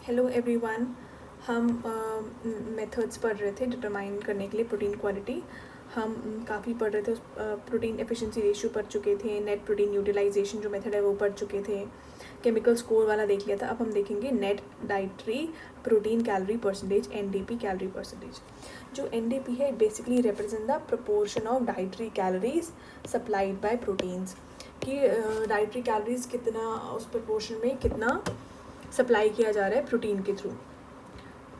Hello everyone. हम methods पढ़ रहे थे डिटरमाइन करने के लिए प्रोटीन क्वालिटी। हम काफ़ी पढ़ रहे थे, उस प्रोटीन एफिशिएंसी रेशियो पढ़ चुके थे, नेट प्रोटीन यूटिलाइजेशन जो मेथड है वो पढ़ चुके थे, केमिकल स्कोर वाला देख लिया था। अब हम देखेंगे net dietary protein calorie percentage, NDP calorie percentage. जो एनडीपी है basically represent the proportion of dietary calories supplied by proteins, कि डाइटरी कैलोरीज कितना, उस प्रोपोर्शन में कितना सप्लाई किया जा रहा है प्रोटीन के थ्रू।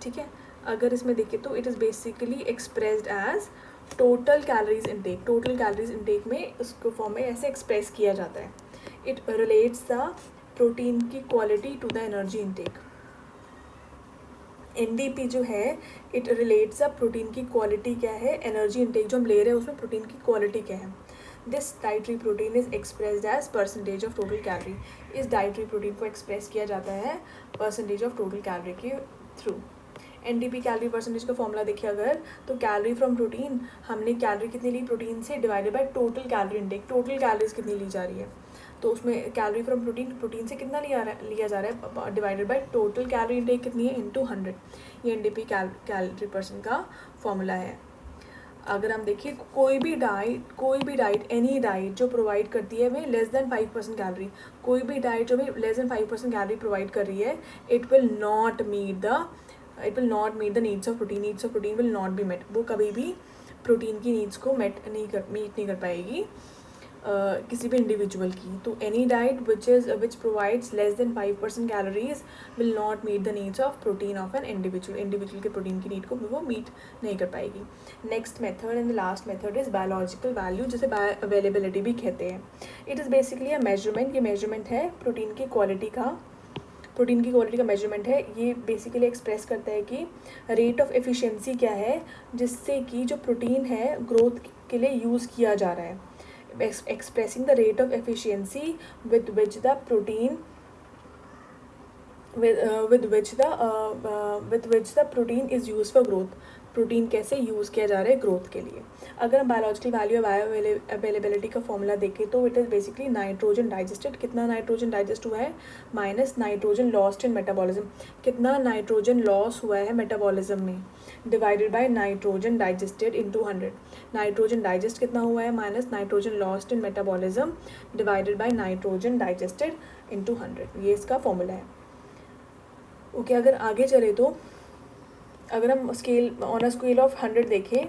ठीक है, अगर इसमें देखें तो it is basically expressed as total calories intake. Total calories intake में उसको फॉर्म में ऐसे एक्सप्रेस किया जाता है। इट रिलेट्स द प्रोटीन की quality to the energy intake. NDP जो है इट रिलेट्स द प्रोटीन की क्वालिटी क्या है, एनर्जी इनटेक जो हम ले रहे हैं उसमें प्रोटीन की क्वालिटी क्या है। This dietary protein is expressed as percentage of total calorie. इस डाइटरी प्रोटीन को एक्सप्रेस किया जाता है परसेंटेज ऑफ टोटल कैलोरी के थ्रू। एनडीपी कैलोरी परसेंटेज का फॉर्मूला देखिए अगर, तो कैलोरी फ्रॉम प्रोटीन, हमने कैलोरी कितनी ली प्रोटीन से, divided by total calorie intake. Total calories कितनी ली जा रही है, तो उसमें कैलोरी फ्रॉम प्रोटीन से कितना लिया जा रहा है, divided by total calorie intake कितनी है, इनटू 100। ये एनडीपी कैलोरी परसेंट का फॉर्मूला है। अगर हम देखिए कोई भी डाइट एनी डाइट जो प्रोवाइड करती है वे लेस देन 5% कैलोरी, कोई भी डाइट जो भी लेस देन 5% कैलोरी प्रोवाइड कर रही है, it will not meet the needs of protein. Needs of protein will not be met. वो कभी भी प्रोटीन की नीड्स को मीट नहीं कर पाएगी किसी भी इंडिविजुअल की। तो any diet which provides less than 5% calories will not meet the needs of protein of an individual के प्रोटीन की नीड को वो मीट नहीं कर पाएगी। Next method and the last method is biological value, जिसे बायो अवेलेबिलिटी भी कहते हैं। It is basically a measurement, ये मेजरमेंट है प्रोटीन की क्वालिटी का मेजरमेंट है। ये बेसिकली एक्सप्रेस करता है कि रेट ऑफ एफिशिएंसी क्या है जिससे कि जो प्रोटीन है ग्रोथ के लिए यूज़ किया जा रहा है। Expressing the rate of efficiency with which the protein is used for growth। Protein कैसे यूज़ किया जा रहा है ग्रोथ के लिए। अगर हम बायोलॉजिकल वैल्यू बायो अवेलेबिलिटी का फॉर्मूला देखें तो it is basically nitrogen digested, कितना नाइट्रोजन डाइजेस्ट हुआ है, minus nitrogen lost in metabolism, कितना नाइट्रोजन लॉस हुआ है मेटाबॉलिज्म में, divided by nitrogen digested into 100। Nitrogen digest कितना हुआ है, minus nitrogen lost in metabolism divided by nitrogen digested into 100। ये इसका फॉर्मूला है। ओके, अगर आगे चले तो अगर हम ऑन अ स्केल ऑफ 100 देखें,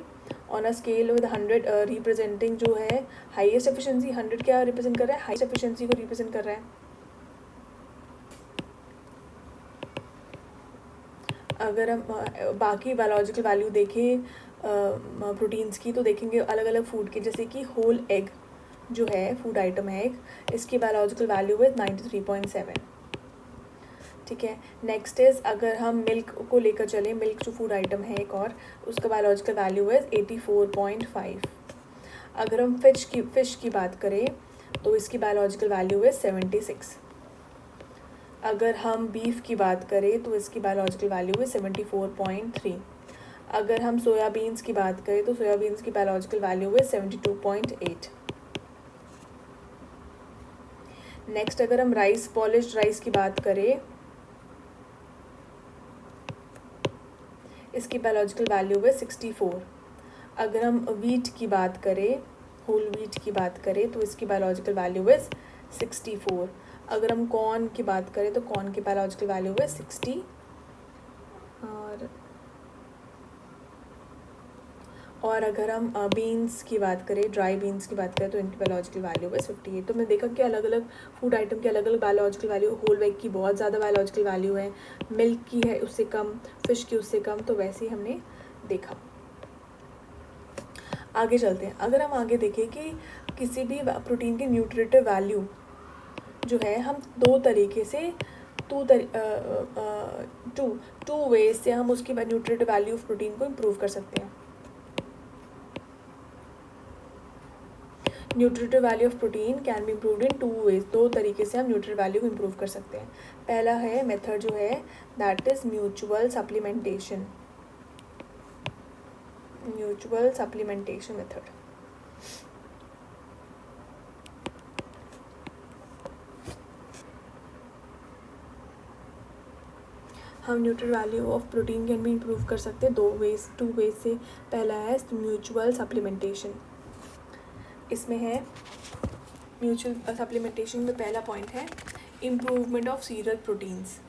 on a scale with 100 representing जो है हाईएस्ट एफिशिएंसी, 100 क्या रिप्रेजेंट कर रहा है, हाईएस्ट एफिशिएंसी को रिप्रेजेंट कर रहा है। अगर हम बाकी बायोलॉजिकल वैल्यू देखें प्रोटीन्स की, तो देखेंगे अलग अलग फूड के, जैसे कि होल एग जो है फूड आइटम है एक, इसकी बायोलॉजिकल वैल्यू है 93.7। ठीक है, नेक्स्ट इज़ अगर हम मिल्क को लेकर चलें, मिल्क जो फूड आइटम है एक और, उसका बायोलॉजिकल वैल्यू है 84.5। अगर हम फ़िश की बात करें तो इसकी बायोलॉजिकल वैल्यू है 76। अगर हम बीफ की बात करें तो इसकी बायोलॉजिकल वैल्यू है 74.3। अगर हम सोयाबीन्स की बात करें तो सोयाबीन्स की बायोलॉजिकल वैल्यू है 72.8। नेक्स्ट अगर हम पॉलिश्ड राइस की बात करें, इसकी बायोलॉजिकल वैल्यू है 64। अगर हम वीट की बात करें, होल वीट की बात करें, तो इसकी बायोलॉजिकल वैल्यू है 64। अगर हम कॉर्न की बात करें तो कॉर्न की बायोलॉजिकल वैल्यू है 60। और अगर हम बीन्स की बात करें, ड्राई बीन्स की बात करें, तो इनकी बायोलॉजिकल वैल्यू है 58। तो मैं देखा कि अलग अलग फूड आइटम की अलग अलग बायोलॉजिकल वैल्यू, होल एग की बहुत ज़्यादा बायोलॉजिकल वैल्यू है, मिल्क की है उससे कम, फिश की उससे कम, तो वैसे ही हमने देखा। आगे चलते हैं। अगर हम आगे देखें कि किसी भी प्रोटीन की न्यूट्रिटिव वैल्यू जो है, हम दो तरीके से टू वेज से हम उसकी न्यूट्रिटिव वैल्यू ऑफ प्रोटीन को इम्प्रूव कर सकते हैं। Nutritive value of protein can be improved in 2 ways. दो तरीके से हम न्यूट्रिटिव वैल्यू को इम्प्रूव कर सकते हैं। पहला है मेथड जो है that is mutual supplementation method. हम neutral value of protein can भी इम्प्रूव कर सकते हैं टू वेज से। पहला है म्यूचुअल सप्लीमेंटेशन। इसमें है म्यूचुअल सप्लीमेंटेशन में पहला पॉइंट है इम्प्रूवमेंट ऑफ सीरियल प्रोटीन्स।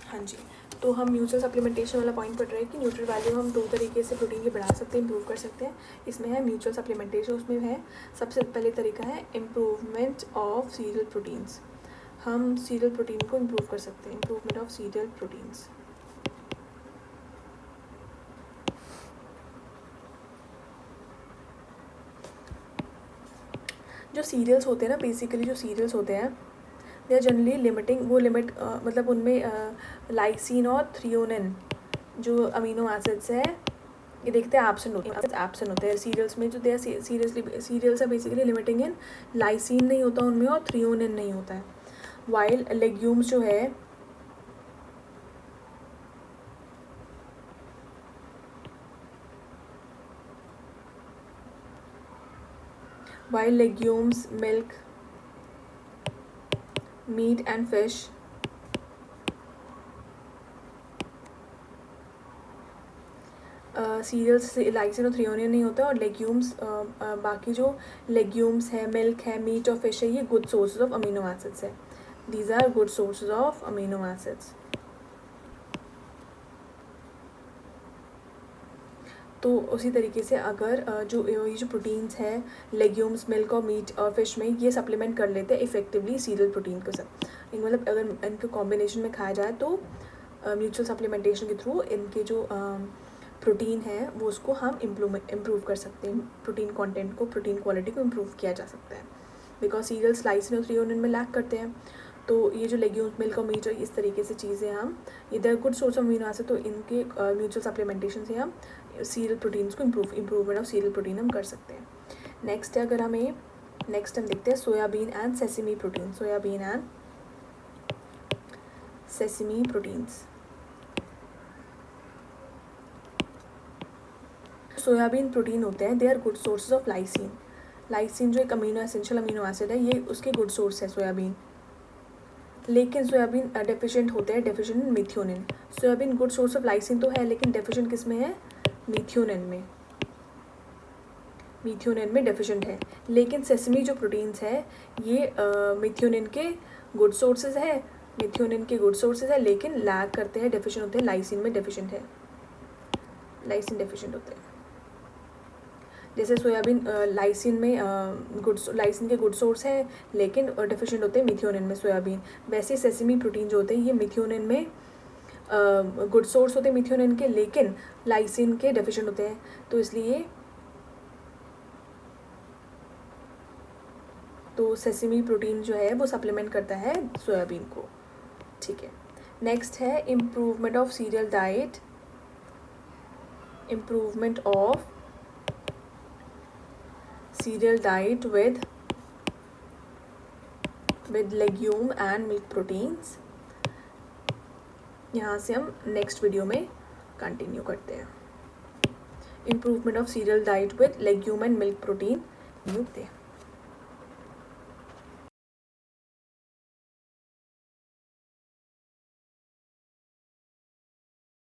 हाँ जी, तो हम म्यूचुअल सप्लीमेंटेशन वाला पॉइंट पढ़ रहे हैं कि न्यूट्रल वैल्यू हम दो तरीके से प्रोटीन की बढ़ा सकते हैं, इम्प्रूव कर सकते हैं। इसमें है म्यूचुअल सप्लीमेंटेशन, उसमें है सबसे पहले तरीका है इम्प्रूवमेंट ऑफ सीरियल प्रोटीन्स। हम सीरियल प्रोटीन को इम्प्रूव कर सकते हैं, इम्प्रूवमेंट ऑफ सीरियल प्रोटीन्स। जो सीरियल्स होते हैं ना, बेसिकली जो सीरियल्स होते हैं दे आर जनरली लिमिटिंग, वो लिमिट मतलब उनमें लाइसिन और थ्रियोनिन जो अमीनो एसिड्स है ये देखते हैं एब्सेंट होते हैं सीरियल्स में। जो दे सीरियल्स है बेसिकली लिमिटिंग इन लाइसिन नहीं होता उनमें और थ्रियोनिन नहीं होता है। वाइल लेग्यूम्स जो है while legumes, milk, meat and fish cereals से लाइसिन और थ्रियोनिन नहीं होता, और लेग्यूम्स बाकी जो लेग्यूम्स है, मिल्क है, मीट और फिश है, ये good sources of amino acids है। These are good sources of amino acids. तो उसी तरीके से अगर ये जो प्रोटीन्स है लेग्यूम्स, मिल्क और मीट और फिश में, ये सप्लीमेंट कर लेते हैं इफेक्टिवली सीरियल प्रोटीन के साथ। मतलब अगर इनके कॉम्बिनेशन में खाया जाए तो म्यूचुअल सप्लीमेंटेशन के थ्रू इनके जो प्रोटीन है वो उसको हम इम्प्रूव कर सकते हैं। प्रोटीन कंटेंट को, प्रोटीन क्वालिटी को इम्प्रूव किया जा सकता है, बिकॉज सीरियल्स लाइसिन और थ्रियोनिन में लैक करते हैं। तो ये जो लेग्यूम्स, मिल्क और मीट और इस तरीके से चीज़ें हम इधर good source of amino acid, तो इनके म्यूचुअल सप्लीमेंटेशन से हम सीरियल प्रोटीन्स को इम्प्रूवमेंट ऑफ सीरियल प्रोटीन हम कर सकते हैं। नेक्स्ट है अगर हमें नेक्स्ट हम देखते हैं soybean and sesame protein. Soybean and sesame proteins. Soybean protein होते हैं, they are good sources of lysine. Lysine जो एक एसेंशियल अमीनो एसिड है, ये उसके गुड सोर्स है सोयाबीन। लेकिन सोयाबीन डेफिशिएंट होते हैं, deficient in methionine. Soybean good source of lysine तो है, लेकिन डेफिशिएंट किस में है? मिथ्योनिन में। मिथ्योनिन में डेफिशिएंट है। लेकिन सेसमी जो प्रोटीन्स है ये मिथ्योनिन के गुड सोर्सेज है, मिथ्योनिन के गुड सोर्सेज है, लेकिन लैग करते हैं, डेफिशिएंट होते हैं, लाइसिन में डेफिशिएंट है, लाइसिन डेफिशिएंट होते हैं। जैसे सोयाबीन लाइसिन में लाइसिन के गुड सोर्स है, लेकिन डेफिशिएंट होते हैं मिथ्योनिन में सोयाबीन। वैसे सेसमी प्रोटीन जो होते हैं ये मिथ्योनिन में गुड सोर्स होते हैं मिथ्योनिन के, लेकिन लाइसिन के डेफिशिएंट होते हैं। तो इसलिए तो सेसमी प्रोटीन जो है वो सप्लीमेंट करता है सोयाबीन को। ठीक है, नेक्स्ट है improvement of serial diet. Improvement of serial diet with legume and milk proteins. यहाँ से हम नेक्स्ट वीडियो में कंटिन्यू करते हैं। Improvement of serial diet with legume and milk protein देखते हैं।